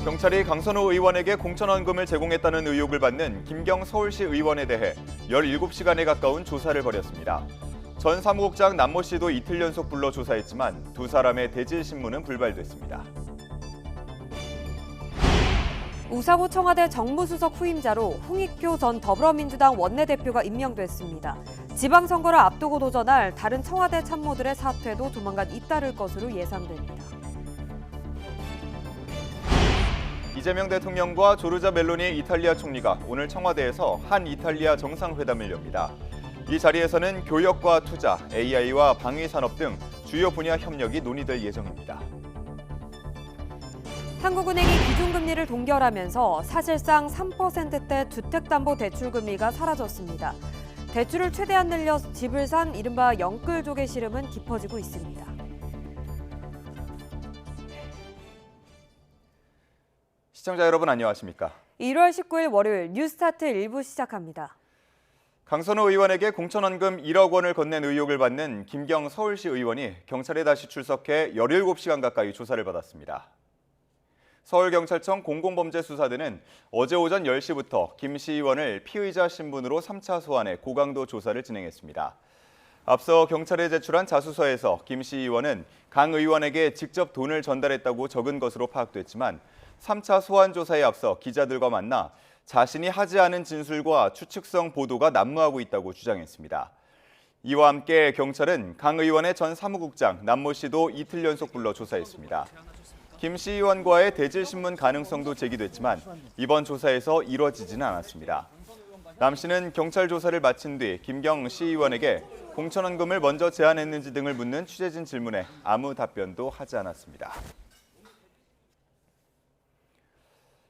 경찰이 강선우 의원에게 공천원금을 제공했다는 의혹을 받는 김경 서울시 의원에 대해 17시간에 가까운 조사를 벌였습니다. 전 사무국장 남모 씨도 이틀 연속 불러 조사했지만 두 사람의 대질 신문은 불발됐습니다. 우상호 청와대 정무수석 후임자로 홍익표 전 더불어민주당 원내대표가 임명됐습니다. 지방선거를 앞두고 도전할 다른 청와대 참모들의 사퇴도 조만간 잇따를 것으로 예상됩니다. 이재명 대통령과 조르자 멜로니 이탈리아 총리가 오늘 청와대에서 한 이탈리아 정상회담을 엽니다. 이 자리에서는 교역과 투자, AI와 방위산업 등 주요 분야 협력이 논의될 예정입니다. 한국은행이 기준금리를 동결하면서 사실상 3%대 주택담보대출금리가 사라졌습니다. 대출을 최대한 늘려 집을 산 이른바 영끌족의 시름은 깊어지고 있습니다. 시청자 여러분 안녕하십니까? 1월 19일 월요일 뉴스타트 1부 시작합니다. 강선우 의원에게 공천원금 1억 원을 건넨 의혹을 받는 김경 서울시 의원이 경찰에 다시 출석해 17시간 가까이 조사를 받았습니다. 서울경찰청 공공범죄수사대는 어제 오전 10시부터 김 시 의원을 피의자 신분으로 3차 소환해 고강도 조사를 진행했습니다. 앞서 경찰에 제출한 자수서에서 김 시 의원은 강 의원에게 직접 돈을 전달했다고 적은 것으로 파악됐지만 3차 소환 조사에 앞서 기자들과 만나 자신이 하지 않은 진술과 추측성 보도가 난무하고 있다고 주장했습니다. 이와 함께 경찰은 강 의원의 전 사무국장 남모 씨도 이틀 연속 불러 조사했습니다. 김 시 의원과의 대질 신문 가능성도 제기됐지만 이번 조사에서 이뤄지지는 않았습니다. 남 씨는 경찰 조사를 마친 뒤 김경 시 의원에게 공천원금을 먼저 제안했는지 등을 묻는 취재진 질문에 아무 답변도 하지 않았습니다.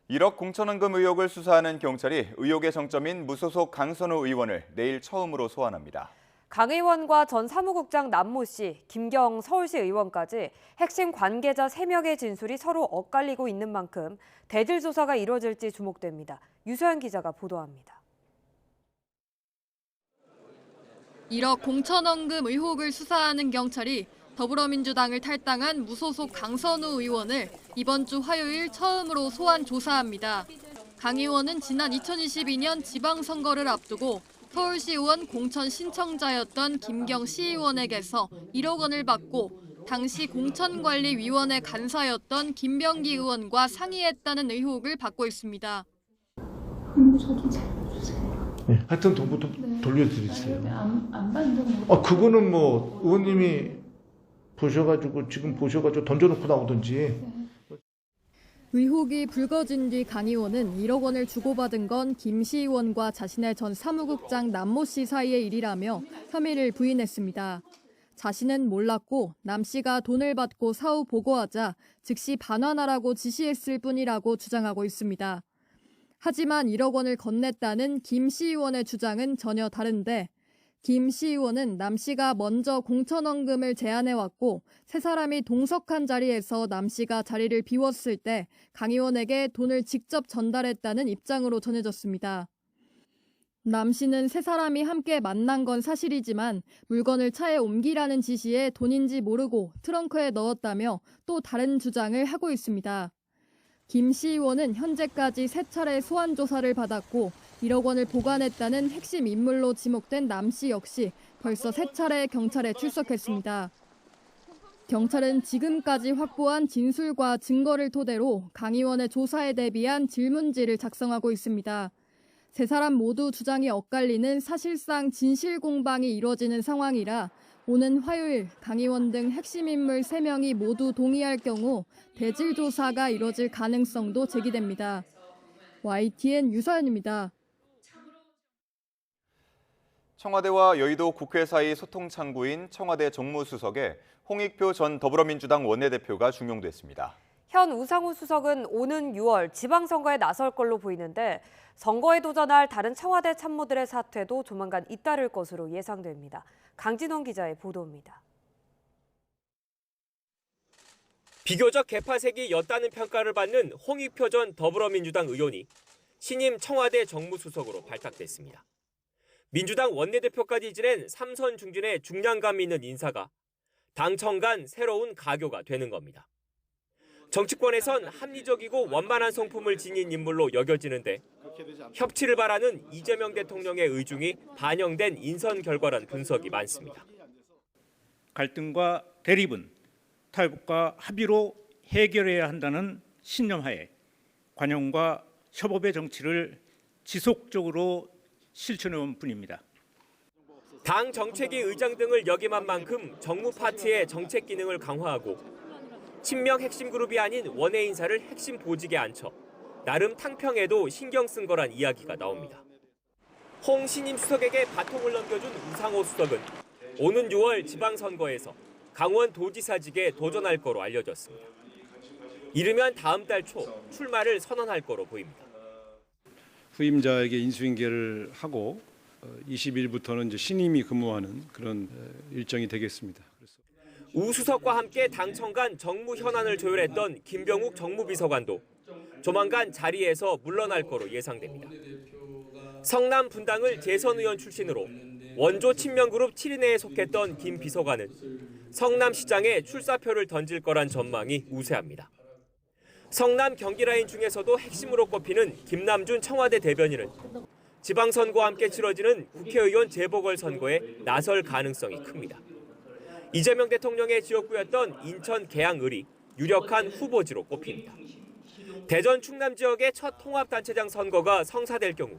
1억 공천원금 의혹을 수사하는 경찰이 의혹의 정점인 무소속 강선우 의원을 내일 처음으로 소환합니다. 강 의원과 전 사무국장 남모 씨, 김경 서울시 의원까지 핵심 관계자 3명의 진술이 서로 엇갈리고 있는 만큼 대질 조사가 이뤄질지 주목됩니다. 유소연 기자가 보도합니다. 1억 공천원금 의혹을 수사하는 경찰이 더불어민주당을 탈당한 무소속 강선우 의원을 이번 주 화요일 처음으로 소환 조사합니다. 강 의원은 지난 2022년 지방선거를 앞두고 서울시 의원 공천 신청자였던 김경 시의원에게서 1억 원을 받고 당시 공천관리위원회 간사였던 김병기 의원과 상의했다는 의혹을 받고 있습니다. 저도 잘 주세요. 네, 하여튼 돈부터 돌려드리세요. 안 받는 거. 그거는 뭐 의원님이 보셔가지고 지금 보셔가지고 던져놓고 나오든지. 의혹이 불거진 뒤 강 의원은 1억 원을 주고받은 건 김 시 의원과 자신의 전 사무국장 남모 씨 사이의 일이라며 혐의를 부인했습니다. 자신은 몰랐고 남 씨가 돈을 받고 사후 보고하자 즉시 반환하라고 지시했을 뿐이라고 주장하고 있습니다. 하지만 1억 원을 건넸다는 김 시 의원의 주장은 전혀 다른데 김 시 의원은 남 씨가 먼저 공천원금을 제안해왔고 세 사람이 동석한 자리에서 남 씨가 자리를 비웠을 때 강 의원에게 돈을 직접 전달했다는 입장으로 전해졌습니다. 남 씨는 세 사람이 함께 만난 건 사실이지만 물건을 차에 옮기라는 지시에 돈인지 모르고 트렁크에 넣었다며 또 다른 주장을 하고 있습니다. 김 시 의원은 현재까지 3차례 소환 조사를 받았고 1억 원을 보관했다는 핵심 인물로 지목된 남 씨 역시 벌써 3차례 경찰에 출석했습니다. 경찰은 지금까지 확보한 진술과 증거를 토대로 강 의원의 조사에 대비한 질문지를 작성하고 있습니다. 세 사람 모두 주장이 엇갈리는 사실상 진실 공방이 이뤄지는 상황이라 오는 화요일 강 의원 등 핵심 인물 3명이 모두 동의할 경우 대질 조사가 이뤄질 가능성도 제기됩니다. YTN 유서연입니다. 청와대와 여의도 국회 사이 소통 창구인 청와대 정무수석에 홍익표 전 더불어민주당 원내대표가 중용됐습니다. 현 우상호 수석은 오는 6월 지방선거에 나설 걸로 보이는데 선거에 도전할 다른 청와대 참모들의 사퇴도 조만간 잇따를 것으로 예상됩니다. 강진원 기자의 보도입니다. 비교적 개파색이 옅다는 평가를 받는 홍익표 전 더불어민주당 의원이 신임 청와대 정무수석으로 발탁됐습니다. 민주당 원내대표까지 지낸 3선 중진의 중량감 있는 인사가 당청 간 새로운 가교가 되는 겁니다. 정치권에선 합리적이고 원만한 성품을 지닌 인물로 여겨지는데 협치를 바라는 이재명 대통령의 의중이 반영된 인선 결과란 분석이 많습니다. 갈등과 대립은 타협과 합의로 해결해야 한다는 신념하에 관용과 협업의 정치를 지속적으로 실천해온 뿐입니다. 당 정책위 의장 등을 역임한 만큼 정무 파트의 정책 기능을 강화하고 친명 핵심 그룹이 아닌 원외 인사를 핵심 보직에 앉혀 나름 탕평에도 신경 쓴 거란 이야기가 나옵니다. 홍 신임 수석에게 바통을 넘겨준 우상호 수석은 오는 6월 지방선거에서 강원 도지사직에 도전할 거로 알려졌습니다. 이르면 다음 달 초 출마를 선언할 거로 보입니다. 후임자에게 인수인계를 하고 20일부터는 이제 신임이 근무하는 그런 일정이 되겠습니다. 우 수석과 함께 당청 간 정무 현안을 조율했던 김병욱 정무비서관도 조만간 자리에서 물러날 거로 예상됩니다. 성남 분당을 재선 의원 출신으로 원조 친명그룹 7인회에 속했던 김 비서관은 성남시장에 출사표를 던질 거란 전망이 우세합니다. 성남 경기라인 중에서도 핵심으로 꼽히는 김남준 청와대 대변인은 지방선거와 함께 치러지는 국회의원 재보궐선거에 나설 가능성이 큽니다. 이재명 대통령의 지역구였던 인천 계양을이 유력한 후보지로 꼽힙니다. 대전 충남 지역의 첫 통합단체장 선거가 성사될 경우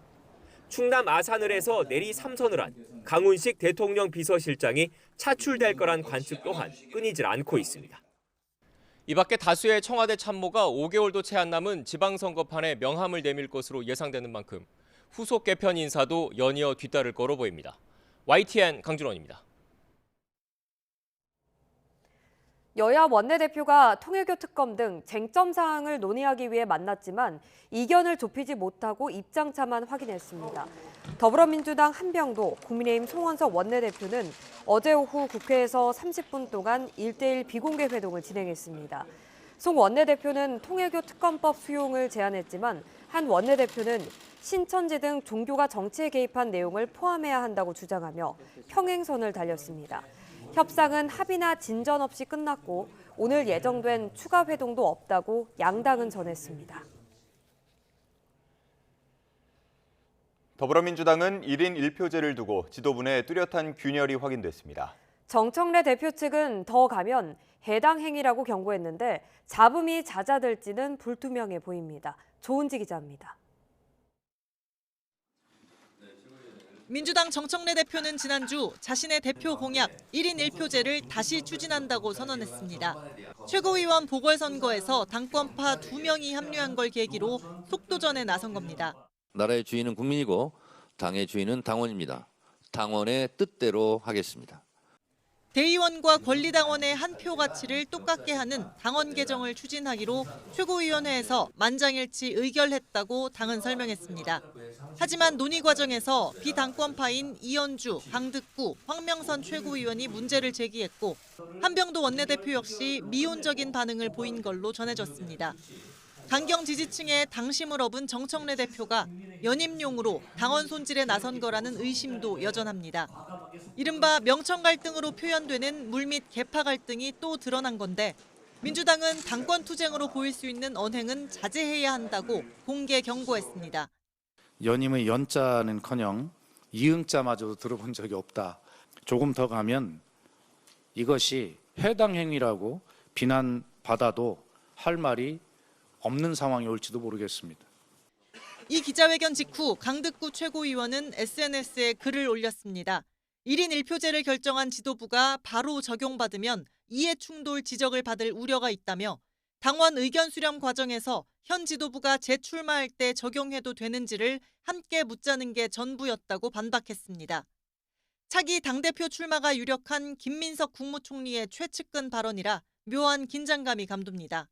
충남 아산을에서 내리 3선을 한 강훈식 대통령 비서실장이 차출될 거란 관측 또한 끊이질 않고 있습니다. 이 밖에 다수의 청와대 참모가 5개월도 채 안 남은 지방선거판에 명함을 내밀 것으로 예상되는 만큼 후속 개편 인사도 연이어 뒤따를 거로 보입니다. YTN 강준원입니다. 여야 원내대표가 통일교 특검 등 쟁점 사항을 논의하기 위해 만났지만 이견을 좁히지 못하고 입장차만 확인했습니다. 더불어민주당 한병도, 국민의힘 송원석 원내대표는 어제 오후 국회에서 30분 동안 1대1 비공개 회동을 진행했습니다. 송 원내대표는 통일교 특검법 수용을 제안했지만 한 원내대표는 신천지 등 종교가 정치에 개입한 내용을 포함해야 한다고 주장하며 평행선을 달렸습니다. 협상은 합의나 진전 없이 끝났고 오늘 예정된 추가 회동도 없다고 양당은 전했습니다. 더불어민주당은 1인 1표제를 두고 지도부 내 뚜렷한 균열이 확인됐습니다. 정청래 대표 측은 더 가면 해당 행위라고 경고했는데 잡음이 잦아들지는 불투명해 보입니다. 조은지 기자입니다. 민주당 정청래 대표는 지난주 자신의 대표 공약 1인 1표제를 다시 추진한다고 선언했습니다. 최고위원 보궐선거에서 당권파 2명이 합류한 걸 계기로 속도전에 나선 겁니다. 나라의 주인은 국민이고 당의 주인은 당원입니다. 당원의 뜻대로 하겠습니다. 대의원과 권리당원의 한 표 가치를 똑같게 하는 당원 개정을 추진하기로 최고위원회에서 만장일치 의결했다고 당은 설명했습니다. 하지만 논의 과정에서 비당권파인 이현주, 강득구, 황명선 최고위원이 문제를 제기했고 한병도 원내대표 역시 미온적인 반응을 보인 걸로 전해졌습니다. 강경 지지층의 당심을 업은 정청래 대표가 연임용으로 당원 손질에 나선 거라는 의심도 여전합니다. 이른바 명청 갈등으로 표현되는 물밑 계파 갈등이 또 드러난 건데 민주당은 당권 투쟁으로 보일 수 있는 언행은 자제해야 한다고 공개 경고했습니다. 연임의 연자는커녕 이응자마저도 들어본 적이 없다. 조금 더 가면 이것이 해당 행위라고 비난받아도 할 말이 없는 상황이 올지도 모르겠습니다. 이 기자회견 직후 강득구 최고위원은 SNS에 글을 올렸습니다. 1인 1표제를 결정한 지도부가 바로 적용받으면 이해충돌 지적을 받을 우려가 있다며 당원 의견 수렴 과정에서 현 지도부가 재출마할 때 적용해도 되는지를 함께 묻자는 게 전부였다고 반박했습니다. 차기 당대표 출마가 유력한 김민석 국무총리의 최측근 발언이라 묘한 긴장감이 감돕니다.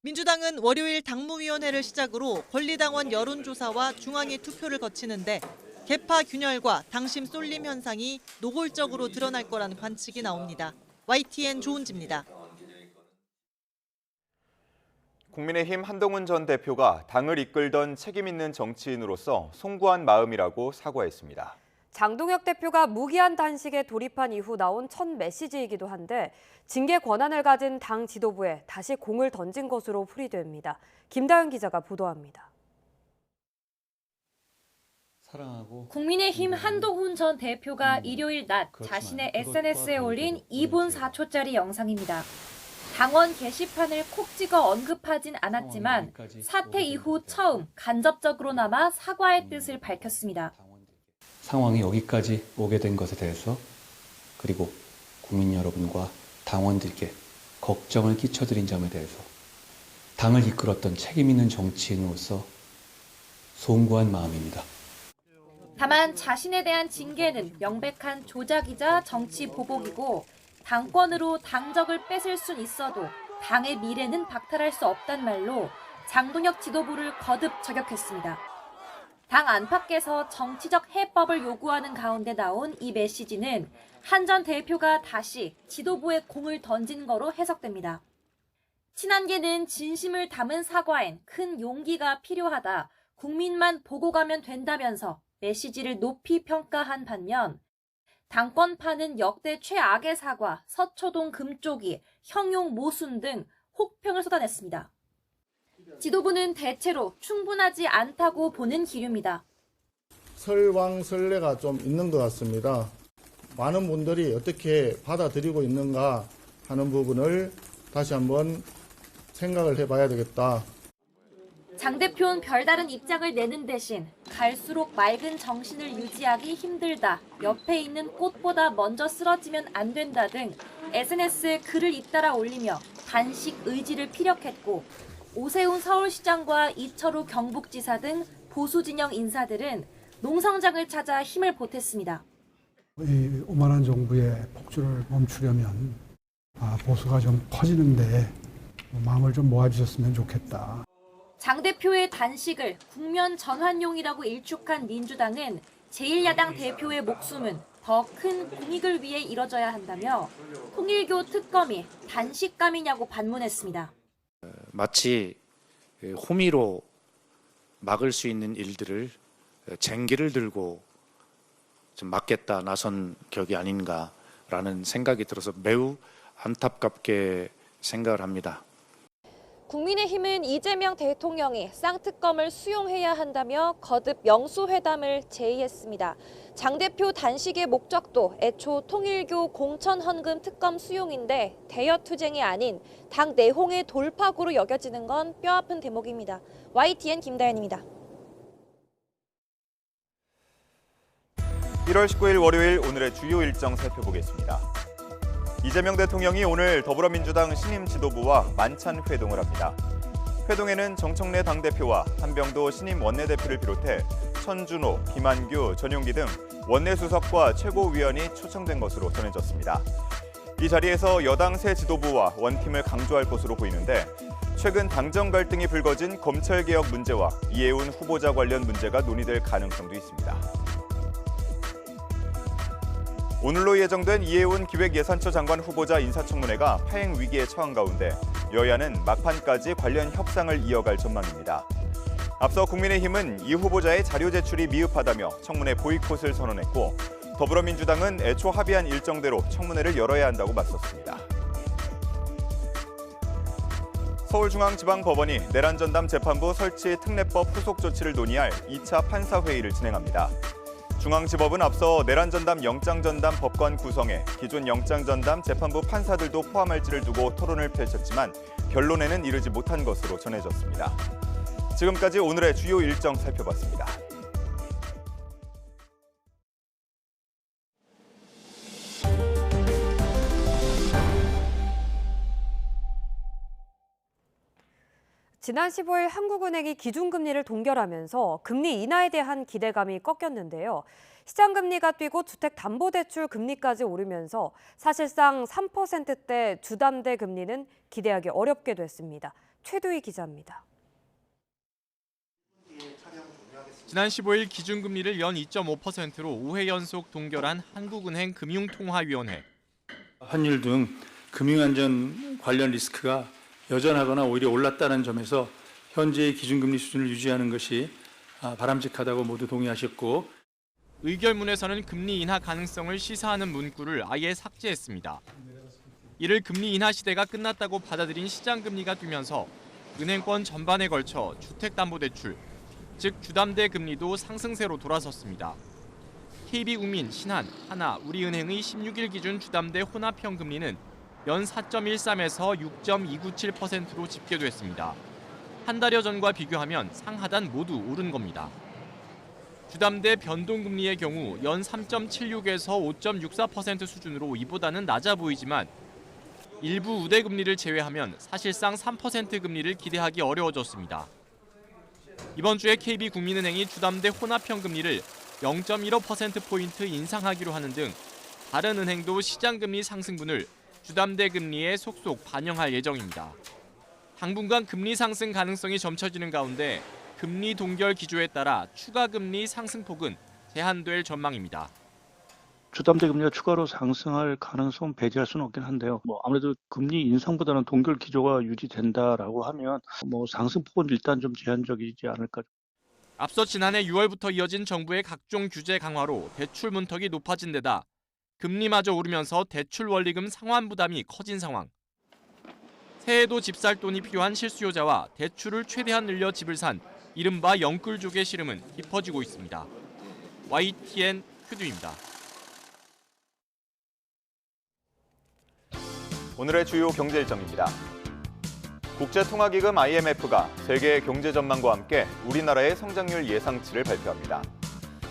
민주당은 월요일 당무위원회를 시작으로 권리당원 여론조사와 중앙위 투표를 거치는데 계파 균열과 당심 쏠림 현상이 노골적으로 드러날 거라는 관측이 나옵니다. YTN 조은지입니다. 국민의힘 한동훈 전 대표가 당을 이끌던 책임 있는 정치인으로서 송구한 마음이라고 사과했습니다. 장동혁 대표가 무기한 단식에 돌입한 이후 나온 첫 메시지이기도 한데 징계 권한을 가진 당 지도부에 다시 공을 던진 것으로 풀이됩니다. 김다현 기자가 보도합니다. 국민의힘 한동훈 전 대표가 일요일 낮 자신의 SNS에 올린 2분 4초짜리 영상입니다. 당원 게시판을 콕 찍어 언급하진 않았지만 사퇴 이후 처음 간접적으로나마 사과의 뜻을 밝혔습니다. 상황이 여기까지 오게 된 것에 대해서 그리고 국민 여러분과 당원들께 걱정을 끼쳐드린 점에 대해서 당을 이끌었던 책임 있는 정치인으로서 송구한 마음입니다. 다만 자신에 대한 징계는 명백한 조작이자 정치 보복이고 당권으로 당적을 뺏을 순 있어도 당의 미래는 박탈할 수 없단 말로 장동혁 지도부를 거듭 저격했습니다. 당 안팎에서 정치적 해법을 요구하는 가운데 나온 이 메시지는 한 전 대표가 다시 지도부에 공을 던진 거로 해석됩니다. 친한계는 진심을 담은 사과엔 큰 용기가 필요하다. 국민만 보고 가면 된다면서 메시지를 높이 평가한 반면 당권파는 역대 최악의 사과, 서초동 금쪽이, 형용 모순 등 혹평을 쏟아냈습니다. 지도부는 대체로 충분하지 않다고 보는 기류입니다. 설왕설래가 좀 있는 것 같습니다. 많은 분들이 어떻게 받아들이고 있는가 하는 부분을 다시 한번 생각을 해봐야 되겠다. 장 대표는 별다른 입장을 내는 대신 갈수록 맑은 정신을 유지하기 힘들다, 옆에 있는 꽃보다 먼저 쓰러지면 안 된다 등 SNS에 글을 잇따라 올리며 단식 의지를 피력했고 오세훈 서울시장과 이철우 경북지사 등 보수 진영 인사들은 농성장을 찾아 힘을 보탰습니다. 이 오만한 정부의 폭주를 멈추려면 보수가 좀 커지는데 마음을 좀 모아주셨으면 좋겠다. 장 대표의 단식을 국면 전환용이라고 일축한 민주당은 제1야당 대표의 목숨은 더 큰 공익을 위해 이뤄져야 한다며 통일교 특검이 단식감이냐고 반문했습니다. 마치 호미로 막을 수 있는 일들을 쟁기를 들고 좀 막겠다 나선 격이 아닌가라는 생각이 들어서 매우 안타깝게 생각을 합니다. 국민의힘은 이재명 대통령이 쌍특검을 수용해야 한다며 거듭 영수회담을 제의했습니다. 장 대표 단식의 목적도 애초 통일교 공천헌금 특검 수용인데 대여투쟁이 아닌 당 내홍의 돌파구로 여겨지는 건 뼈아픈 대목입니다. YTN 김다현입니다. 1월 19일 월요일 오늘의 주요 일정 살펴보겠습니다. 이재명 대통령이 오늘 더불어민주당 신임 지도부와 만찬 회동을 합니다. 회동에는 정청래 당대표와 한병도 신임 원내대표를 비롯해 천준호, 김한규, 전용기 등 원내수석과 최고위원이 초청된 것으로 전해졌습니다. 이 자리에서 여당 새 지도부와 원팀을 강조할 것으로 보이는데 최근 당정 갈등이 불거진 검찰개혁 문제와 이해운 후보자 관련 문제가 논의될 가능성도 있습니다. 오늘로 예정된 이해운 기획예산처 장관 후보자 인사청문회가 파행 위기에 처한 가운데 여야는 막판까지 관련 협상을 이어갈 전망입니다. 앞서 국민의힘은 이 후보자의 자료 제출이 미흡하다며 청문회 보이콧을 선언했고 더불어민주당은 애초 합의한 일정대로 청문회를 열어야 한다고 맞섰습니다. 서울중앙지방법원이 내란전담 재판부 설치 특례법 후속 조치를 논의할 2차 판사회의를 진행합니다. 중앙지법은 앞서 내란전담 영장전담 법관 구성에 기존 영장전담 재판부 판사들도 포함할지를 두고 토론을 펼쳤지만 결론에는 이르지 못한 것으로 전해졌습니다. 지금까지 오늘의 주요 일정 살펴봤습니다. 지난 15일 한국은행이 기준금리를 동결하면서 금리 인하에 대한 기대감이 꺾였는데요. 시장금리가 뛰고 주택담보대출 금리까지 오르면서 사실상 3%대 주담대 금리는 기대하기 어렵게 됐습니다. 최두희 기자입니다. 지난 15일 기준금리를 연 2.5%로 5회 연속 동결한 한국은행 금융통화위원회. 환율 등 금융안전 관련 리스크가 여전하거나 오히려 올랐다는 점에서 현재의 기준금리 수준을 유지하는 것이 바람직하다고 모두 동의하셨고 의결문에서는 금리 인하 가능성을 시사하는 문구를 아예 삭제했습니다. 이를 금리 인하 시대가 끝났다고 받아들인 시장금리가 뛰면서 은행권 전반에 걸쳐 주택담보대출, 즉 주담대 금리도 상승세로 돌아섰습니다. KB국민, 신한, 하나, 우리은행의 16일 기준 주담대 혼합형 금리는 연 4.13에서 6.297%로 집계됐습니다. 한 달여 전과 비교하면 상하단 모두 오른 겁니다. 주담대 변동금리의 경우 연 3.76에서 5.64% 수준으로 이보다는 낮아 보이지만 일부 우대금리를 제외하면 사실상 3% 금리를 기대하기 어려워졌습니다. 이번 주에 KB국민은행이 주담대 혼합형 금리를 0.15%포인트 인상하기로 하는 등 다른 은행도 시장금리 상승분을 주담대 금리에 속속 반영할 예정입니다. 당분간 금리 상승 가능성이 점쳐지는 가운데 금리 동결 기조에 따라 추가 금리 상승폭은 제한될 전망입니다. 주담대 금리가 추가로 상승할 가능성은 배제할 수는 없긴 한데요. 아무래도 금리 인상보다는 동결 기조가 유지된다라고 하면 상승폭은 일단 좀 제한적이지 않을까. 앞서 지난해 6월부터 이어진 정부의 각종 규제 강화로 대출 문턱이 높아진 데다 금리마저 오르면서 대출 원리금 상환 부담이 커진 상황. 새해도 집 살 돈이 필요한 실수요자와 대출을 최대한 늘려 집을 산 이른바 영끌족의 시름은 깊어지고 있습니다. YTN 큐두입니다. 오늘의 주요 경제 일정입니다. 국제통화기금 IMF가 세계 경제 전망과 함께 우리나라의 성장률 예상치를 발표합니다.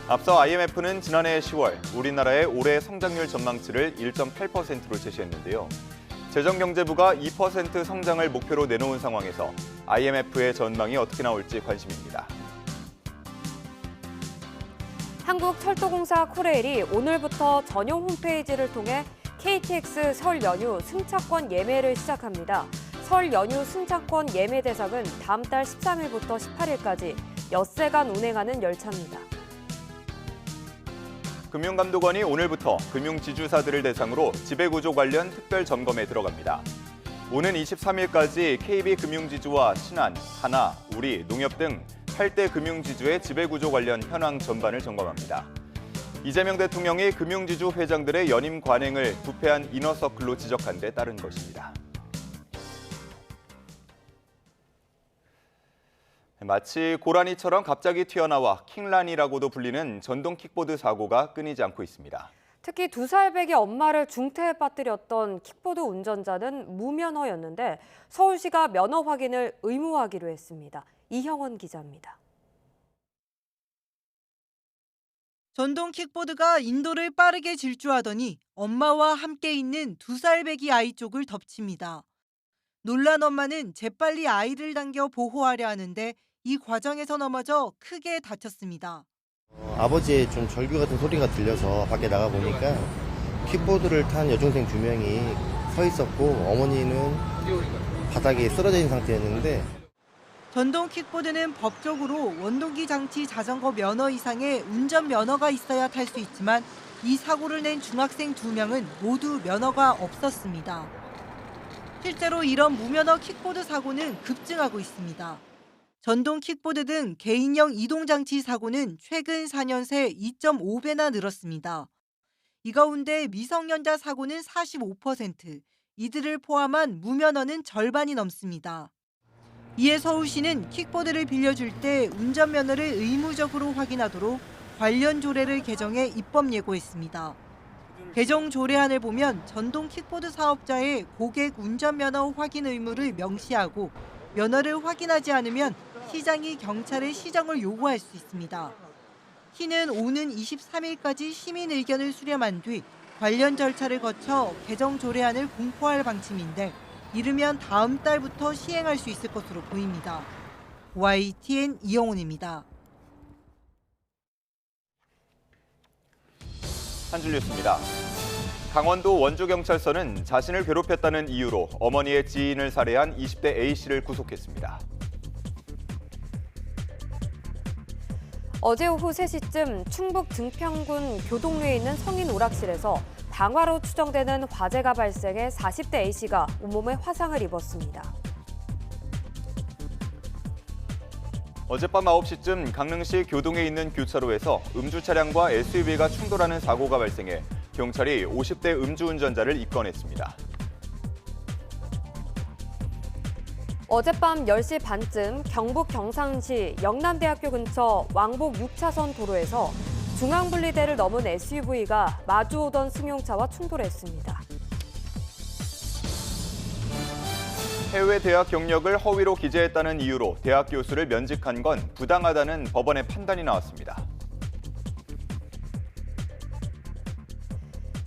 앞서 IMF는 지난해 10월 우리나라의 올해 성장률 전망치를 1.8%로 제시했는데요. 재정경제부가 2% 성장을 목표로 내놓은 상황에서 IMF의 전망이 어떻게 나올지 관심입니다. 한국철도공사 코레일이 오늘부터 전용 홈페이지를 통해 KTX 설 연휴 승차권 예매를 시작합니다. 설 연휴 승차권 예매 대상은 다음 달 13일부터 18일까지 엿새간 운행하는 열차입니다. 금융감독원이 오늘부터 금융지주사들을 대상으로 지배구조 관련 특별 점검에 들어갑니다. 오는 23일까지 KB금융지주와 신한, 하나, 우리, 농협 등 8대 금융지주의 지배구조 관련 현황 전반을 점검합니다. 이재명 대통령이 금융지주 회장들의 연임 관행을 부패한 이너서클로 지적한 데 따른 것입니다. 마치 고라니처럼 갑자기 튀어나와 킹란이라고도 불리는 전동 킥보드 사고가 끊이지 않고 있습니다. 특히 2살배기 엄마를 중태에 빠뜨렸던 킥보드 운전자는 무면허였는데 서울시가 면허 확인을 의무화하기로 했습니다. 이형원 기자입니다. 전동 킥보드가 인도를 빠르게 질주하더니 엄마와 함께 있는 2살배기 아이 쪽을 덮칩니다. 놀란 엄마는 재빨리 아이를 당겨 보호하려 하는데 이 과정에서 넘어져 크게 다쳤습니다. 아버지의 좀 절규 같은 소리가 들려서 밖에 나가 보니까 킥보드를 탄 여중생 2명이 서 있었고 어머니는 바닥에 쓰러져 있는 상태였는데 전동 킥보드는 법적으로 원동기 장치 자전거 면허 이상의 운전 면허가 있어야 탈 수 있지만 이 사고를 낸 중학생 2명은 모두 면허가 없었습니다. 실제로 이런 무면허 킥보드 사고는 급증하고 있습니다. 전동 킥보드 등 개인형 이동장치 사고는 최근 4년 새 2.5배나 늘었습니다. 이 가운데 미성년자 사고는 45%, 이들을 포함한 무면허는 절반이 넘습니다. 이에 서울시는 킥보드를 빌려줄 때 운전면허를 의무적으로 확인하도록 관련 조례를 개정해 입법 예고했습니다. 개정 조례안을 보면 전동 킥보드 사업자의 고객 운전면허 확인 의무를 명시하고 면허를 확인하지 않으면 시장이 경찰에 시정을 요구할 수 있습니다. 시는 오는 23일까지 시민 의견을 수렴한 뒤 관련 절차를 거쳐 개정 조례안을 공포할 방침인데 이르면 다음 달부터 시행할 수 있을 것으로 보입니다. YTN 이영훈입니다. 한 줄 뉴스입니다. 강원도 원주경찰서는 자신을 괴롭혔다는 이유로 어머니의 지인을 살해한 20대 A씨를 구속했습니다. 어제 오후 3시쯤 충북 등평군 교동리에 있는 성인 오락실에서 방화로 추정되는 화재가 발생해 40대 A씨가 온몸에 화상을 입었습니다. 어젯밤 9시쯤 강릉시 교동에 있는 교차로에서 음주 차량과 SUV가 충돌하는 사고가 발생해 경찰이 50대 음주운전자를 입건했습니다. 어젯밤 10시 반쯤 경북 경상시 영남대학교 근처 왕복 6차선 도로에서 중앙분리대를 넘은 SUV가 마주오던 승용차와 충돌했습니다. 해외 대학 경력을 허위로 기재했다는 이유로 대학 교수를 면직한 건 부당하다는 법원의 판단이 나왔습니다.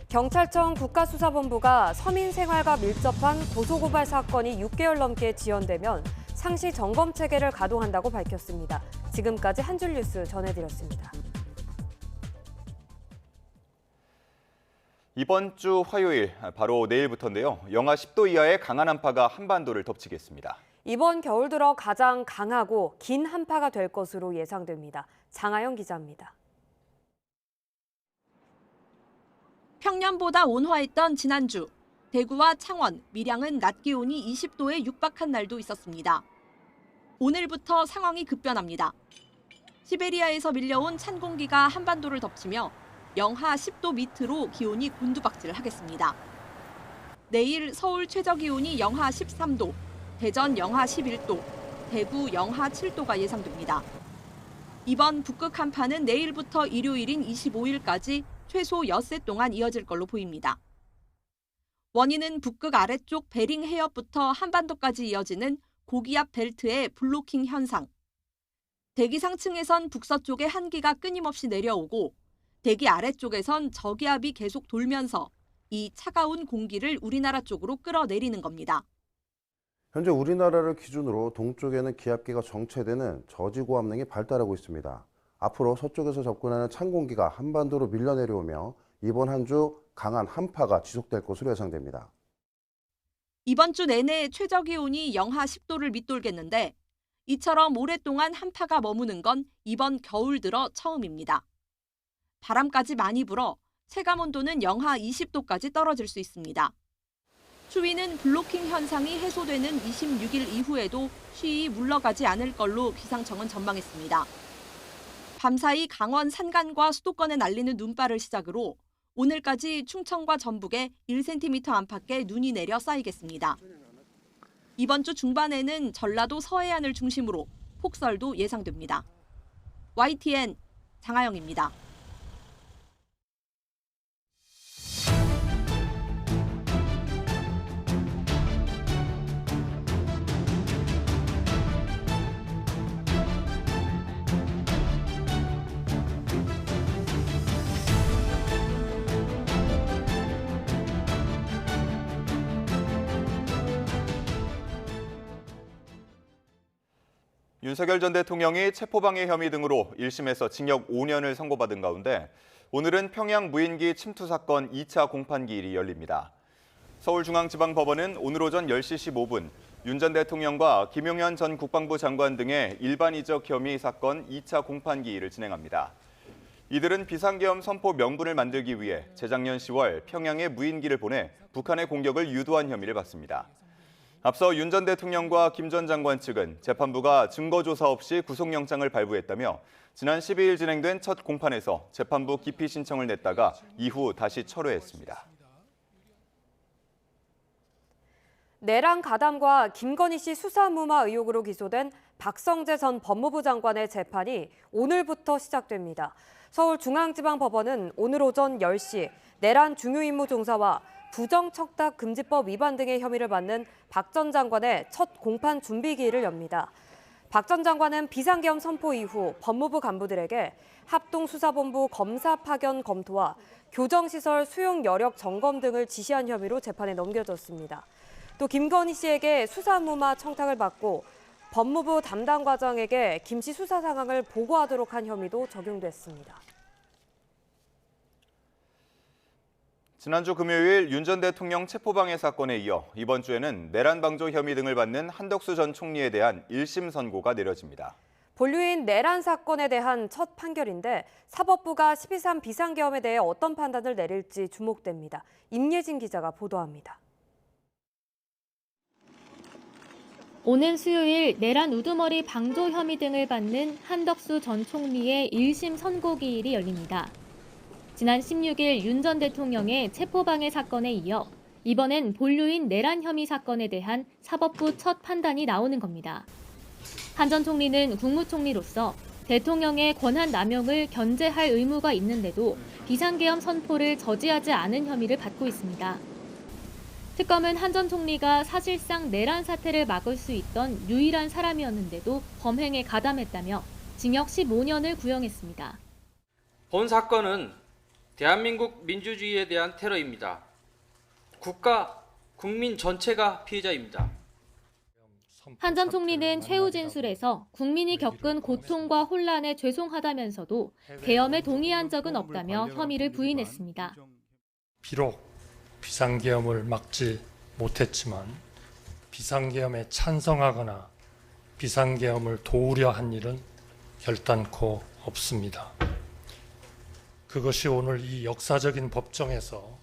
경찰청 국가수사본부가 서민생활과 밀접한 고소고발 사건이 6개월 넘게 지연되면 상시 점검 체계를 가동한다고 밝혔습니다. 지금까지 한 줄 뉴스 전해드렸습니다. 이번 주 화요일, 바로 내일부터인데요. 영하 10도 이하의 강한 한파가 한반도를 덮치겠습니다. 이번 겨울 들어 가장 강하고 긴 한파가 될 것으로 예상됩니다. 장하영 기자입니다. 평년보다 온화했던 지난주, 대구와 창원, 밀양은 낮 기온이 20도에 육박한 날도 있었습니다. 오늘부터 상황이 급변합니다. 시베리아에서 밀려온 찬 공기가 한반도를 덮치며 영하 10도 밑으로 기온이 곤두박질을 하겠습니다. 내일 서울 최저기온이 영하 13도, 대전 영하 11도, 대구 영하 7도가 예상됩니다. 이번 북극 한파는 내일부터 일요일인 25일까지 최소 엿새 동안 이어질 걸로 보입니다. 원인은 북극 아래쪽 베링 해협부터 한반도까지 이어지는 고기압 벨트의 블로킹 현상. 대기 상층에선 북서쪽에 한기가 끊임없이 내려오고 대기 아래쪽에선 저기압이 계속 돌면서 이 차가운 공기를 우리나라 쪽으로 끌어내리는 겁니다. 현재 우리나라를 기준으로 동쪽에는 기압기가 정체되는 저지고압능이 발달하고 있습니다. 앞으로 서쪽에서 접근하는 찬 공기가 한반도로 밀려 내려오며 이번 한 주 강한 한파가 지속될 것으로 예상됩니다. 이번 주 내내 최저기온이 영하 10도를 밑돌겠는데 이처럼 오랫동안 한파가 머무는 건 이번 겨울 들어 처음입니다. 바람까지 많이 불어 체감온도는 영하 20도까지 떨어질 수 있습니다. 추위는 블로킹 현상이 해소되는 26일 이후에도 쉬이 물러가지 않을 걸로 기상청은 전망했습니다. 밤사이 강원 산간과 수도권에 날리는 눈발을 시작으로 오늘까지 충청과 전북에 1cm 안팎의 눈이 내려 쌓이겠습니다. 이번 주 중반에는 전라도 서해안을 중심으로 폭설도 예상됩니다. YTN 장하영입니다. 윤석열 전 대통령이 체포방해 혐의 등으로 1심에서 징역 5년을 선고받은 가운데 오늘은 평양 무인기 침투 사건 2차 공판기일이 열립니다. 서울중앙지방법원은 오늘 오전 10시 15분 윤 전 대통령과 김용현 전 국방부 장관 등의 일반이적 혐의 사건 2차 공판기일을 진행합니다. 이들은 비상계엄 선포 명분을 만들기 위해 재작년 10월 평양에 무인기를 보내 북한의 공격을 유도한 혐의를 받습니다. 앞서 윤 전 대통령과 김 전 장관 측은 재판부가 증거조사 없이 구속영장을 발부했다며 지난 12일 진행된 첫 공판에서 재판부 기피 신청을 냈다가 이후 다시 철회했습니다. 내란 가담과 김건희 씨 수사무마 의혹으로 기소된 박성재 전 법무부 장관의 재판이 오늘부터 시작됩니다. 서울중앙지방법원은 오늘 오전 10시 내란 중요임무 종사와 부정척탁금지법 위반 등의 혐의를 받는 박 전 장관의 첫 공판 준비기일을 엽니다. 박 전 장관은 비상계엄 선포 이후 법무부 간부들에게 합동수사본부 검사 파견 검토와 교정시설 수용 여력 점검 등을 지시한 혐의로 재판에 넘겨졌습니다. 또 김건희 씨에게 수사무마 청탁을 받고 법무부 담당 과장에게 김 씨 수사 상황을 보고하도록 한 혐의도 적용됐습니다. 지난주 금요일 윤 전 대통령 체포방해 사건에 이어 이번 주에는 내란 방조 혐의 등을 받는 한덕수 전 총리에 대한 1심 선고가 내려집니다. 본류인 내란 사건에 대한 첫 판결인데 사법부가 12.3 비상계엄에 대해 어떤 판단을 내릴지 주목됩니다. 임예진 기자가 보도합니다. 오는 수요일 내란 우두머리 방조 혐의 등을 받는 한덕수 전 총리의 1심 선고기일이 열립니다. 지난 16일 윤 전 대통령의 체포방해 사건에 이어 이번엔 본류인 내란 혐의 사건에 대한 사법부 첫 판단이 나오는 겁니다. 한 전 총리는 국무총리로서 대통령의 권한 남용을 견제할 의무가 있는데도 비상계엄 선포를 저지하지 않은 혐의를 받고 있습니다. 특검은 한 전 총리가 사실상 내란 사태를 막을 수 있던 유일한 사람이었는데도 범행에 가담했다며 징역 15년을 구형했습니다. 본 사건은 대한민국 민주주의에 대한 테러입니다. 국가, 국민 전체가 피해자입니다. 한 전 총리는 최후 진술에서 국민이 겪은 고통과 혼란에 죄송하다면서도 계엄에 동의한 적은 없다며 혐의를 부인했습니다. 비록 비상계엄을 막지 못했지만 비상계엄에 찬성하거나 비상계엄을 도우려 한 일은 결단코 없습니다. 그것이 오늘 이 역사적인 법정에서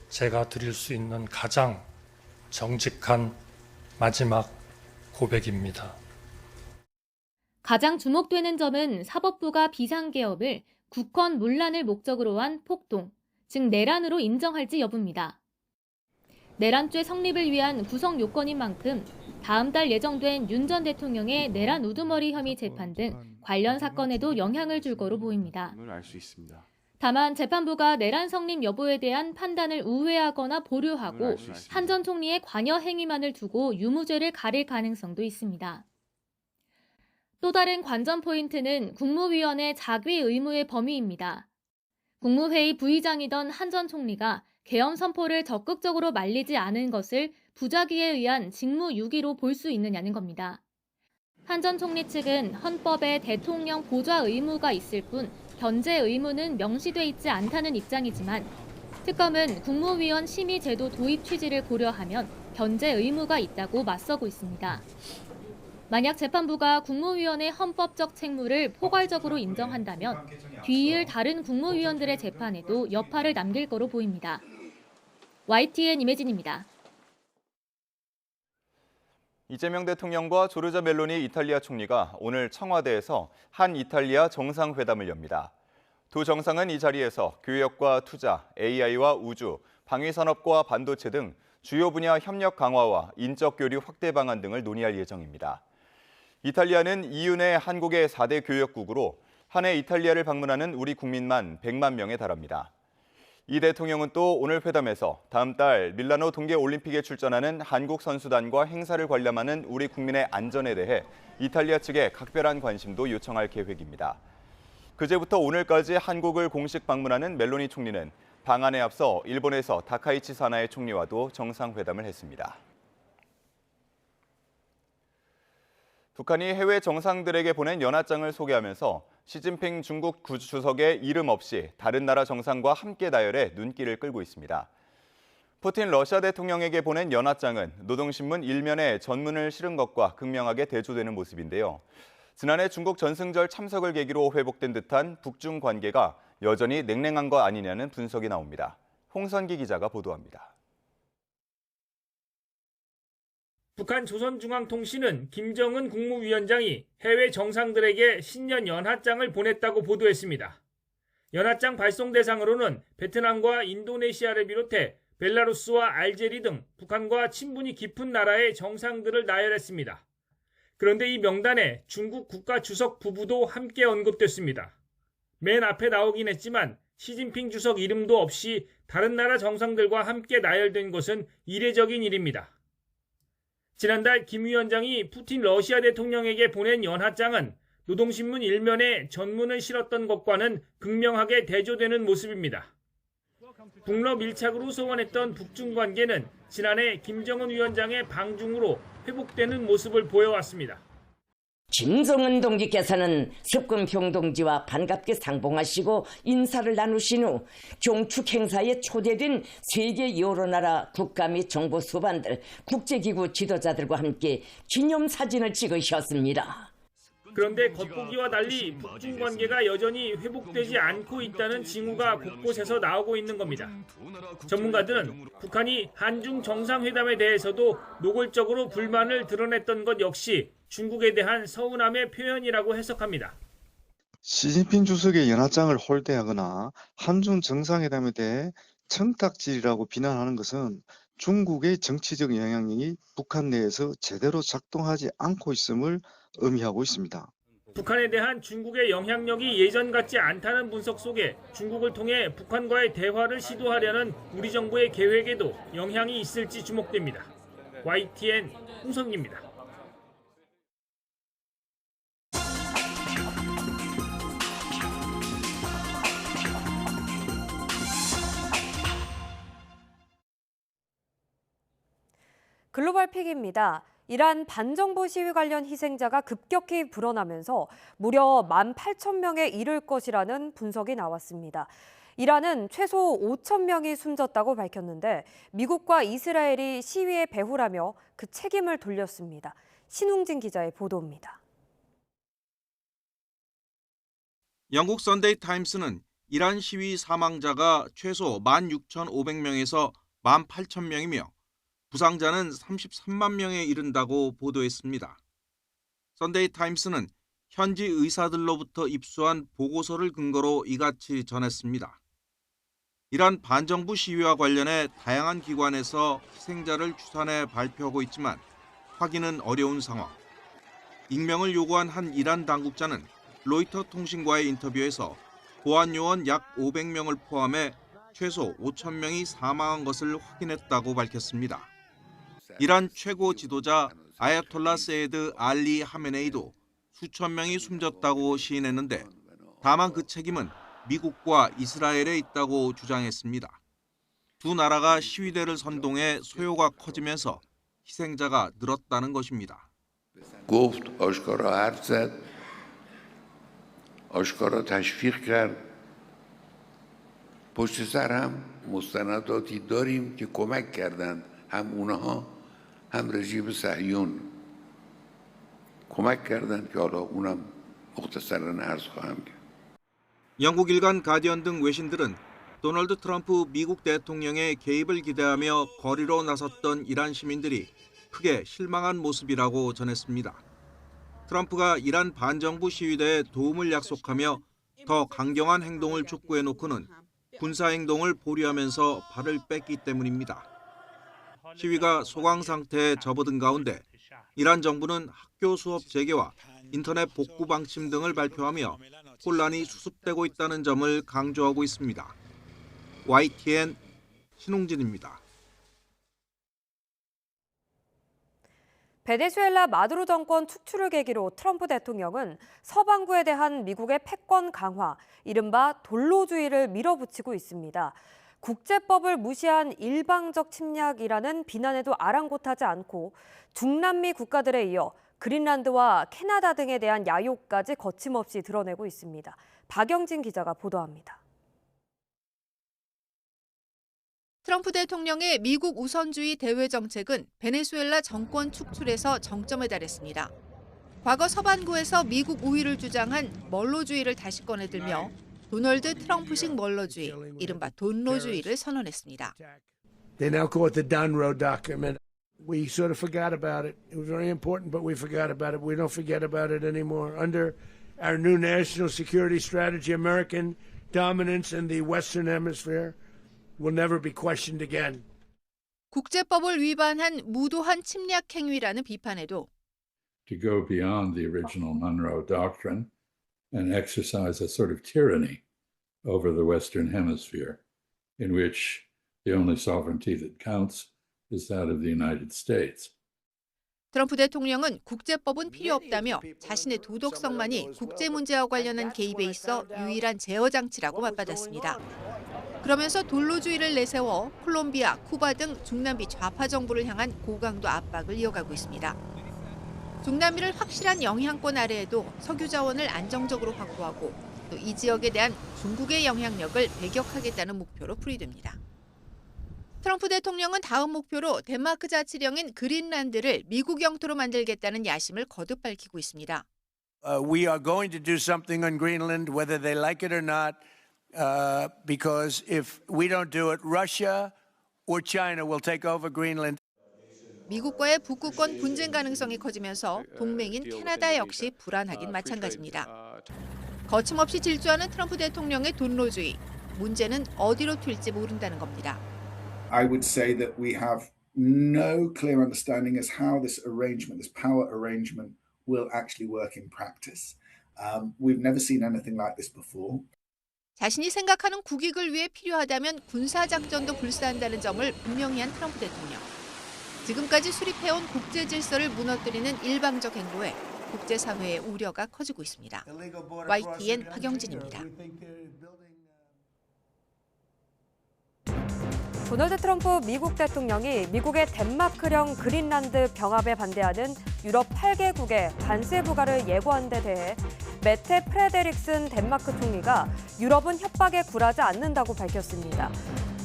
제가 드릴 수 있는 가장 정직한 마지막 고백입니다. 가장 주목되는 점은 사법부가 비상계엄을 국헌 문란을 목적으로 한 폭동, 즉 내란으로 인정할지 여부입니다. 내란죄 성립을 위한 구성 요건인 만큼 다음 달 예정된 윤 전 대통령의 내란 우두머리 혐의 재판 등 관련 사건에도 영향을 줄 거로 보입니다. 다만 재판부가 내란 성립 여부에 대한 판단을 우회하거나 보류하고 한 전 총리의 관여 행위만을 두고 유무죄를 가릴 가능성도 있습니다. 또 다른 관전 포인트는 국무위원회 자귀 의무의 범위입니다. 국무회의 부의장이던 한 전 총리가 계엄 선포를 적극적으로 말리지 않은 것을 부자기에 의한 직무유기로 볼 수 있느냐는 겁니다. 한 전 총리 측은 헌법에 대통령 보좌 의무가 있을 뿐 견제 의무는 명시돼 있지 않다는 입장이지만 특검은 국무위원 심의제도 도입 취지를 고려하면 견제 의무가 있다고 맞서고 있습니다. 만약 재판부가 국무위원의 헌법적 책무를 포괄적으로 인정한다면 뒤이을 다른 국무위원들의 재판에도 여파를 남길 거로 보입니다. YTN 임혜진입니다. 이재명 대통령과 조르자 멜로니 이탈리아 총리가 오늘 청와대에서 한 이탈리아 정상회담을 엽니다. 두 정상은 이 자리에서 교역과 투자, AI와 우주, 방위산업과 반도체 등 주요 분야 협력 강화와 인적 교류 확대 방안 등을 논의할 예정입니다. 이탈리아는 EU 내 한국의 4대 교역국으로 한 해 이탈리아를 방문하는 우리 국민만 100만 명에 달합니다. 이 대통령은 또 오늘 회담에서 다음 달 밀라노 동계올림픽에 출전하는 한국 선수단과 행사를 관람하는 우리 국민의 안전에 대해 이탈리아 측에 각별한 관심도 요청할 계획입니다. 그제부터 오늘까지 한국을 공식 방문하는 멜로니 총리는 방한에 앞서 일본에서 다카이치 사나에 총리와도 정상회담을 했습니다. 북한이 해외 정상들에게 보낸 연하장을 소개하면서 시진핑 중국 주석의 이름 없이 다른 나라 정상과 함께 나열해 눈길을 끌고 있습니다. 푸틴 러시아 대통령에게 보낸 연하장은 노동신문 1면에 전문을 실은 것과 극명하게 대조되는 모습인데요. 지난해 중국 전승절 참석을 계기로 회복된 듯한 북중 관계가 여전히 냉랭한 거 아니냐는 분석이 나옵니다. 홍선기 기자가 보도합니다. 북한 조선중앙통신은 김정은 국무위원장이 해외 정상들에게 신년 연하장을 보냈다고 보도했습니다. 연하장 발송 대상으로는 베트남과 인도네시아를 비롯해 벨라루스와 알제리 등 북한과 친분이 깊은 나라의 정상들을 나열했습니다. 그런데 이 명단에 중국 국가주석 부부도 함께 언급됐습니다. 맨 앞에 나오긴 했지만 시진핑 주석 이름도 없이 다른 나라 정상들과 함께 나열된 것은 이례적인 일입니다. 지난달 김 위원장이 푸틴 러시아 대통령에게 보낸 연하장은 노동신문 1면에 전문을 실었던 것과는 극명하게 대조되는 모습입니다. 북러 밀착으로 소원했던 북중 관계는 지난해 김정은 위원장의 방중으로 회복되는 모습을 보여왔습니다. 김정은 동지께서는 석금평 동지와 반갑게 상봉하시고 인사를 나누신 후 종축 행사에 초대된 세계 여러 나라 국가 및 정부 수반들, 국제기구 지도자들과 함께 기념사진을 찍으셨습니다. 그런데 겉보기와 달리 북중 관계가 여전히 회복되지 않고 있다는 징후가 곳곳에서 나오고 있는 겁니다. 전문가들은 북한이 한중 정상회담에 대해서도 노골적으로 불만을 드러냈던 것 역시 중국에 대한 서운함의 표현이라고 해석합니다. 시진핑 주석의 연하장을 홀대하거나 한중 정상회담에 대해 청탁질이라고 비난하는 것은 중국의 정치적 영향력이 북한 내에서 제대로 작동하지 않고 있음을 의미하고 있습니다. 북한에 대한 중국의 영향력이 예전 같지 않다는 분석 속에 중국을 통해 북한과의 대화를 시도하려는 우리 정부의 계획에도 영향이 있을지 주목됩니다. YTN 홍성기입니다. 글로벌 픽입니다. 이란 반정부 시위 관련 희생자가 급격히 불어나면서 무려 18,000명에 이를 것이라는 분석이 나왔습니다. 이란은 최소 5,000명이 숨졌다고 밝혔는데 미국과 이스라엘이 시위에 배후라며 그 책임을 돌렸습니다. 신웅진 기자의 보도입니다. 영국 선데이 타임스는 이란 시위 사망자가 최소 16,500명에서 18,000명이며 부상자는 33만 명에 이른다고 보도했습니다. 선데이 타임스는 현지 의사들로부터 입수한 보고서를 근거로 이같이 전했습니다. 이란 반정부 시위와 관련해 다양한 기관에서 희생자를 추산해 발표하고 있지만 확인은 어려운 상황. 익명을 요구한 한 이란 당국자는 로이터 통신과의 인터뷰에서 보안 요원 약 500명을 포함해 최소 5,000명이 사망한 것을 확인했다고 밝혔습니다. 이란 최고 지도자 아야톨라 세이드 알리 하메네이도 수천 명이 숨졌다고 시인했는데 다만 그 책임은 미국과 이스라엘에 있다고 주장했습니다. 두 나라가 시위대를 선동해 소요가 커지면서 희생자가 늘었다는 것입니다. گفت آشکارا حرف زد آشکارا تشویق کرد پشت سر هم مستنداتی داریم که کمک کردند هم اونها هم رژیم صهیون کمک کردند که حالا اونم مختصراً عرض خواهم کرد. 영국 일간 가디언 등 외신들은 도널드 트럼프 미국 대통령의 개입을 기대하며 거리로 나섰던 이란 시민들이 크게 실망한 모습이라고 전했습니다. 트럼프가 이란 반정부 시위대에 도움을 약속하며 더 강경한 행동을 촉구해놓고는 군사행동을 보류하면서 발을 뺐기 때문입니다. 시위가 소강 상태에 접어든 가운데 이란 정부는 학교 수업 재개와 인터넷 복구 방침 등을 발표하며 혼란이 수습되고 있다는 점을 강조하고 있습니다. YTN 신웅진입니다. 베네수엘라 마두로 정권 축출을 계기로 트럼프 대통령은 서방구에 대한 미국의 패권 강화, 이른바 돌로주의를 밀어붙이고 있습니다. 국제법을 무시한 일방적 침략이라는 비난에도 아랑곳하지 않고 중남미 국가들에 이어 그린란드와 캐나다 등에 대한 야욕까지 거침없이 드러내고 있습니다. 박영진 기자가 보도합니다. 트럼프 대통령의 미국 우선주의 대외 정책은 베네수엘라 정권 축출에서 정점에 달했습니다. 과거 서반구에서 미국 우위를 주장한 멀로주의를 다시 꺼내들며 도널드 트럼프식 멀로주의, 이른바 돈로주의를 선언했습니다. They now call it the Donroe document. We sort of forgot about it. It was very important, but we forgot about it. We don't forget about it anymore. Under our new national security strategy, American dominance in the Western Hemisphere will never be questioned again. 국제법을 위반한 무도한 침략 행위라는 비판에도 To go beyond the original Monroe Doctrine and exercise a sort of tyranny over the Western Hemisphere, in which the only sovereignty that counts is that of the United States. 트럼프 대통령은 국제법은 필요 없다며 자신의 도덕성만이 국제 문제와 관련한 개입에 있어 유일한 제어 장치라고 맞받았습니다. 그러면서 돌로주의를 내세워 콜롬비아, 쿠바 등 중남미 좌파 정부를 향한 고강도 압박을 이어가고 있습니다. 중남미를 확실한 영향권 아래에도 석유 자원을 안정적으로 확보하고 또 이 지역에 대한 중국의 영향력을 배격하겠다는 목표로 풀이됩니다. 트럼프 대통령은 다음 목표로 덴마크 자치령인 그린란드를 미국 영토로 만들겠다는 야심을 거듭 밝히고 있습니다. We are going to do something on Greenland, whether they like it or not, because if we don't do it, Russia or China will take over Greenland. 미국과의 북극권 분쟁 가능성이 커지면서 동맹인 캐나다 역시 불안하긴 마찬가지입니다. 거침없이 질주하는 트럼프 대통령의 돈로주의. 문제는 어디로 튈지 모른다는 겁니다. I would say that we have no clear understanding as how this arrangement, this power arrangement, will actually work in practice. We've never seen anything like this before. 자신이 생각하는 국익을 위해 필요하다면 군사작전도 불사한다는 점을 분명히 한 트럼프 대통령. 지금까지 수립해온 국제 질서를 무너뜨리는 일방적 행보에 국제사회의 우려가 커지고 있습니다. YTN 박영진입니다. 도널드 트럼프 미국 대통령이 미국의 덴마크령 그린란드 병합에 반대하는 유럽 8개국의 관세 부과를 예고한 데 대해 메테 프레데릭슨 덴마크 총리가 유럽은 협박에 굴하지 않는다고 밝혔습니다.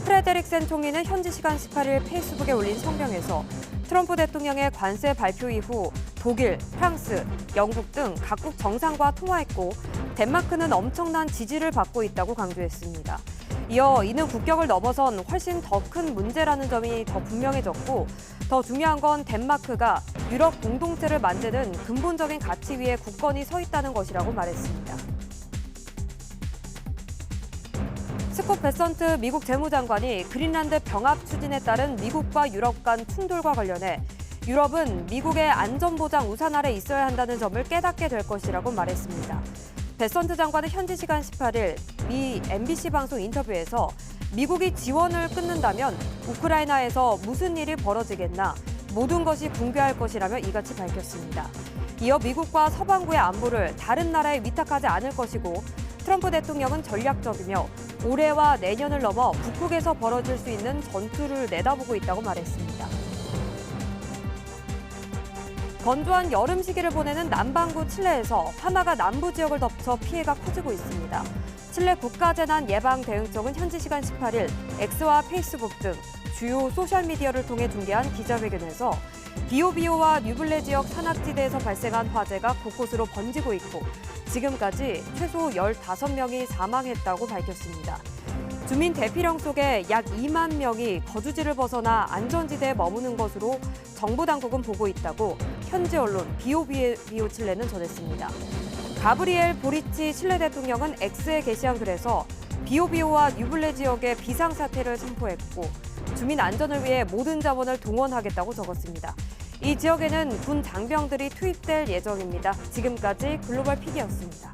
프레데릭센 총리는 현지 시간 18일 페이스북에 올린 성명에서 트럼프 대통령의 관세 발표 이후 독일, 프랑스, 영국 등 각국 정상과 통화했고 덴마크는 엄청난 지지를 받고 있다고 강조했습니다. 이어 이는 국격을 넘어선 훨씬 더 큰 문제라는 점이 더 분명해졌고 더 중요한 건 덴마크가 유럽 공동체를 만드는 근본적인 가치 위에 굳건히 서 있다는 것이라고 말했습니다. 스콧 베선트 미국 재무장관이 그린란드 병합 추진에 따른 미국과 유럽 간 충돌과 관련해 유럽은 미국의 안전보장 우산 아래 있어야 한다는 점을 깨닫게 될 것이라고 말했습니다. 베선트 장관은 현지 시간 18일 미 MBC 방송 인터뷰에서 미국이 지원을 끊는다면 우크라이나에서 무슨 일이 벌어지겠나 모든 것이 붕괴할 것이라며 이같이 밝혔습니다. 이어 미국과 서방구의 안보를 다른 나라에 위탁하지 않을 것이고 트럼프 대통령은 전략적이며 올해와 내년을 넘어 북극에서 벌어질 수 있는 전투를 내다보고 있다고 말했습니다. 건조한 여름 시기를 보내는 남반구 칠레에서 화마가 남부 지역을 덮쳐 피해가 커지고 있습니다. 칠레 국가재난예방대응청은 현지 시간 18일 X와 페이스북 등 주요 소셜미디어를 통해 중계한 기자회견에서 비오비오와 뉴블레 지역 산악지대에서 발생한 화재가 곳곳으로 번지고 있고 지금까지 최소 15명이 사망했다고 밝혔습니다. 주민 대피령 속에 약 2만 명이 거주지를 벗어나 안전지대에 머무는 것으로 정부 당국은 보고 있다고 현지 언론 비오비오 칠레는 전했습니다. 가브리엘 보리치 칠레 대통령은 X에 게시한 글에서 비오비오와 뉴블레 지역의 비상사태를 선포했고 주민 안전을 위해 모든 자원을 동원하겠다고 적었습니다. 이 지역에는 군 장병들이 투입될 예정입니다. 지금까지 글로벌 PD였습니다.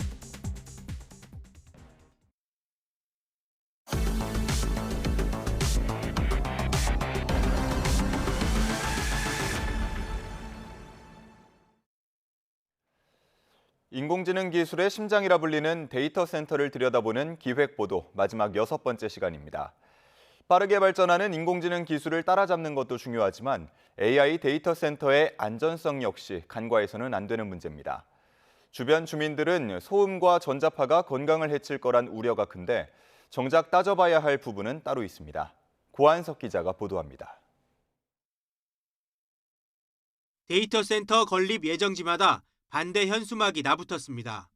인공지능 기술의 심장이라 불리는 데이터 센터를 들여다보는 기획보도 마지막 6번째 시간입니다. 빠르게 발전하는 인공지능 기술을 따라잡는 것도 중요하지만 AI 데이터 센터의 안전성 역시 간과해서는 안 되는 문제입니다. 주변 주민들은 소음과 전자파가 건강을 해칠 거란 우려가 큰데 정작 따져봐야 할 부분은 따로 있습니다. 고한석 기자가 보도합니다. 데이터 센터 건립 예정지마다 반대 현수막이 나붙었습니다.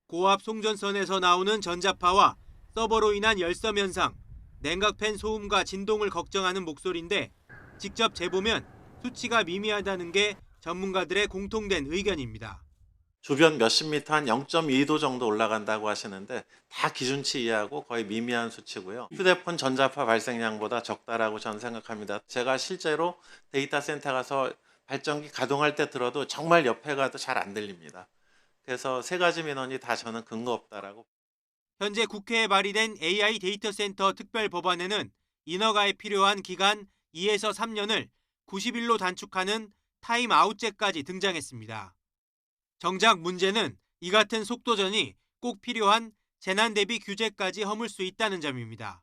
고압 송전선에서 나오는 전자파와 서버로 인한 열섬 현상, 냉각팬 소음과 진동을 걱정하는 목소리인데 직접 재보면 수치가 미미하다는 게 전문가들의 공통된 의견입니다. 주변 몇십 미터 한 0.2도 정도 올라간다고 하시는데 다 기준치 이하고 거의 미미한 수치고요. 휴대폰 전자파 발생량보다 적다라고 저는 생각합니다. 제가 실제로 데이터 센터 가서 발전기 가동할 때 들어도 정말 옆에 가도 잘 안 들립니다. 그래서 세 가지 민원이 다 저는 근거 없다라고. 현재 국회에 발의된 AI 데이터 센터 특별 법안에는 인허가에 필요한 기간 2에서 3년을 90일로 단축하는 타임아웃제까지 등장했습니다. 정작 문제는 이 같은 속도전이 꼭 필요한 재난 대비 규제까지 허물 수 있다는 점입니다.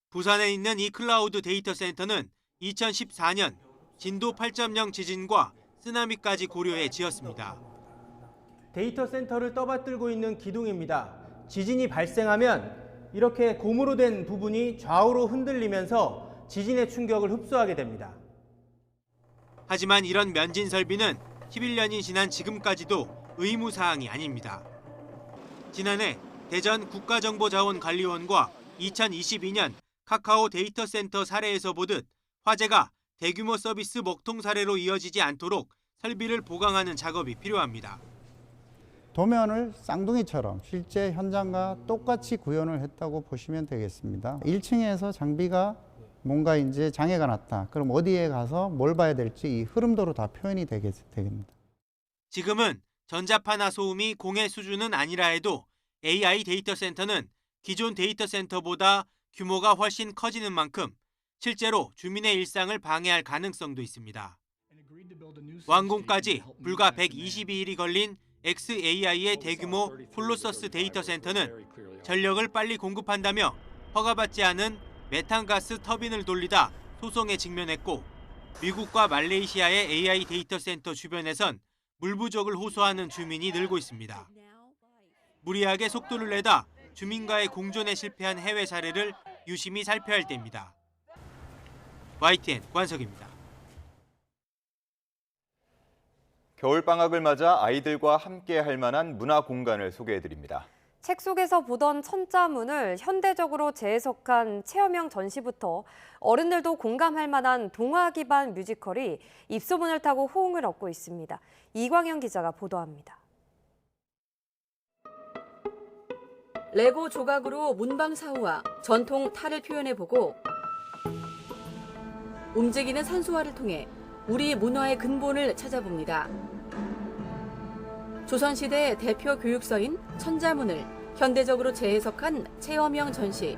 부산에 있는 이 클라우드 데이터 센터는 2014년 진도 8.0 지진과 쓰나미까지 고려해 지었습니다. 데이터 센터를 떠받들고 있는 기둥입니다. 지진이 발생하면 이렇게 고무로 된 부분이 좌우로 흔들리면서 지진의 충격을 흡수하게 됩니다. 하지만 이런 면진 설비는 11년이 지난 지금까지도 의무사항이 아닙니다. 지난해 대전 국가정보자원관리원과 2022년 카카오 데이터센터 사례에서 보듯 화재가 대규모 서비스 먹통 사례로 이어지지 않도록 설비를 보강하는 작업이 필요합니다. 도면을 쌍둥이처럼 실제 현장과 똑같이 구현을 했다고 보시면 되겠습니다. 1층에서 장비가 뭔가 이제 장애가 났다. 그럼 어디에 가서 뭘 봐야 될지 이 흐름도로 다 표현이 되겠습니다. 지금은 전자파나 소음이 공해 수준은 아니라 해도 AI 데이터 센터는 기존 데이터 센터보다 규모가 훨씬 커지는 만큼 실제로 주민의 일상을 방해할 가능성도 있습니다. 완공까지 불과 122일이 걸린 xAI의 대규모 콜로서스 데이터 센터는 전력을 빨리 공급한다며 허가받지 않은 메탄가스 터빈을 돌리다 소송에 직면했고, 미국과 말레이시아의 AI 데이터 센터 주변에선 물 부족을 호소하는 주민이 늘고 있습니다. 무리하게 속도를 내다 주민과의 공존에 실패한 해외 사례를 유심히 살펴야 할 때입니다. YTN 관석입니다. 겨울방학을 맞아 아이들과 함께 할 만한 문화 공간을 소개해드립니다. 책 속에서 보던 천자문을 현대적으로 재해석한 체험형 전시부터 어른들도 공감할 만한 동화 기반 뮤지컬이 입소문을 타고 호응을 얻고 있습니다. 이광현 기자가 보도합니다. 레고 조각으로 문방사후와 전통 탈을 표현해보고 움직이는 산수화를 통해 우리 문화의 근본을 찾아봅니다. 조선시대 대표 교육서인 천자문을 현대적으로 재해석한 체험형 전시.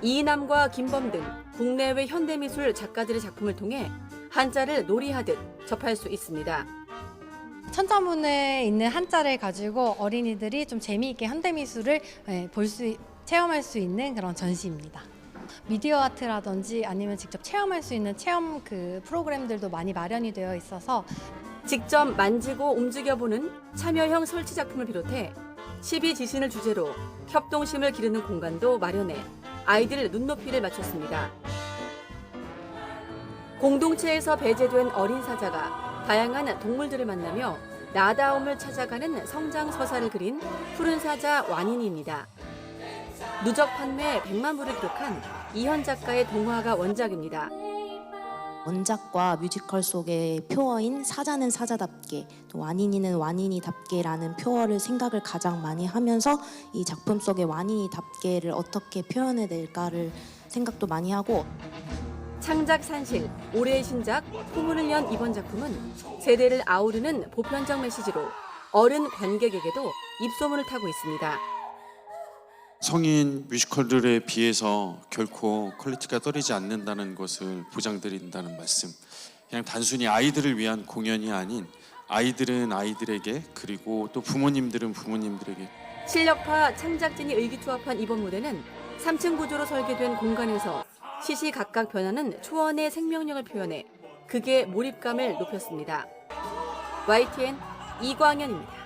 이남과 김범 등 국내외 현대미술 작가들의 작품을 통해 한자를 놀이하듯 접할 수 있습니다. 천자문에 있는 한자를 가지고 어린이들이 좀 재미있게 현대미술을 체험할 수 있는 그런 전시입니다. 미디어 아트라든지 아니면 직접 체험할 수 있는 체험 프로그램들도 많이 마련이 되어 있어서 직접 만지고 움직여보는 참여형 설치 작품을 비롯해 12지신을 주제로 협동심을 기르는 공간도 마련해 아이들 눈높이를 맞췄습니다. 공동체에서 배제된 어린 사자가 다양한 동물들을 만나며 나다움을 찾아가는 성장 서사를 그린 푸른 사자 완인이입니다. 누적 판매 100만 부를 기록한 이현 작가의 동화가 원작입니다. 원작과 뮤지컬 속의 표어인 사자는 사자답게, 또 완인이는 완인이답게라는 표어를 생각을 가장 많이 하면서 이 작품 속의 완인이답게를 어떻게 표현해낼까를 생각도 많이 하고, 창작 산실, 올해의 신작 포문을 연 이번 작품은 세대를 아우르는 보편적 메시지로 어른 관객에게도 입소문을 타고 있습니다. 성인 뮤지컬들에 비해서 결코 퀄리티가 떨어지지 않는다는 것을 보장드린다는 말씀. 그냥 단순히 아이들을 위한 공연이 아닌 아이들은 아이들에게, 그리고 또 부모님들은 부모님들에게. 실력파 창작진이 의기투합한 이번 무대는 3층 구조로 설계된 공간에서 시시각각 변하는 초원의 생명력을 표현해 극의 몰입감을 높였습니다. YTN 이광현입니다.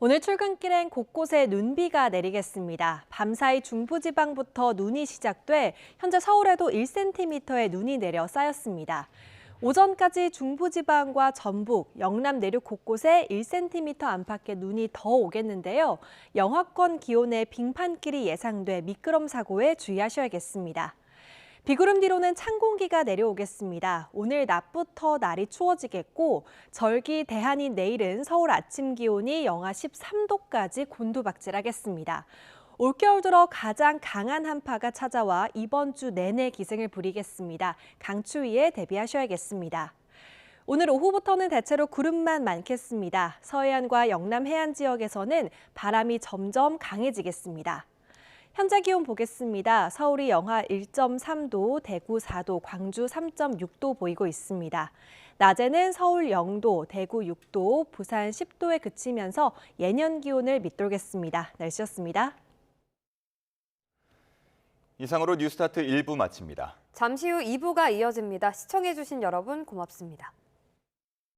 오늘 출근길엔 곳곳에 눈비가 내리겠습니다. 밤사이 중부지방부터 눈이 시작돼 현재 서울에도 1cm의 눈이 내려 쌓였습니다. 오전까지 중부지방과 전북, 영남 내륙 곳곳에 1cm 안팎의 눈이 더 오겠는데요. 영하권 기온의 빙판길이 예상돼 미끄럼 사고에 주의하셔야겠습니다. 비구름 뒤로는 찬 공기가 내려오겠습니다. 오늘 낮부터 날이 추워지겠고 절기 대한인 내일은 서울 아침 기온이 영하 13도까지 곤두박질하겠습니다. 올겨울 들어 가장 강한 한파가 찾아와 이번 주 내내 기승을 부리겠습니다. 강추위에 대비하셔야겠습니다. 오늘 오후부터는 대체로 구름만 많겠습니다. 서해안과 영남 해안 지역에서는 바람이 점점 강해지겠습니다. 현재 기온 보겠습니다. 서울이 영하 1.3도, 대구 4도, 광주 3.6도 보이고 있습니다. 낮에는 서울 0도, 대구 6도, 부산 10도에 그치면서 예년 기온을 밑돌겠습니다. 날씨였습니다. 이상으로 뉴스타트 1부 마칩니다. 잠시 후 2부가 이어집니다. 시청해주신 여러분 고맙습니다.